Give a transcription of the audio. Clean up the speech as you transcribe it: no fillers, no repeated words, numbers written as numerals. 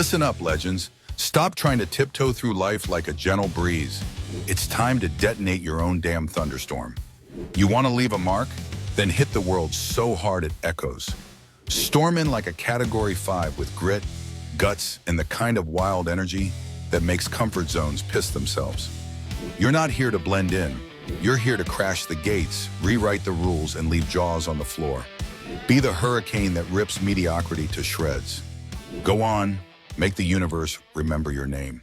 Listen up, legends. Stop trying to tiptoe through life like a gentle breeze. It's time to detonate your own damn thunderstorm. You want to leave a mark? Then hit the world so hard it echoes. Storm in like a Category 5 with grit, guts, and the kind of wild energy that makes comfort zones piss themselves. You're not here to blend in. You're here to crash the gates, rewrite the rules, and leave jaws on the floor. Be the hurricane that rips mediocrity to shreds. Go on, make the universe remember your name.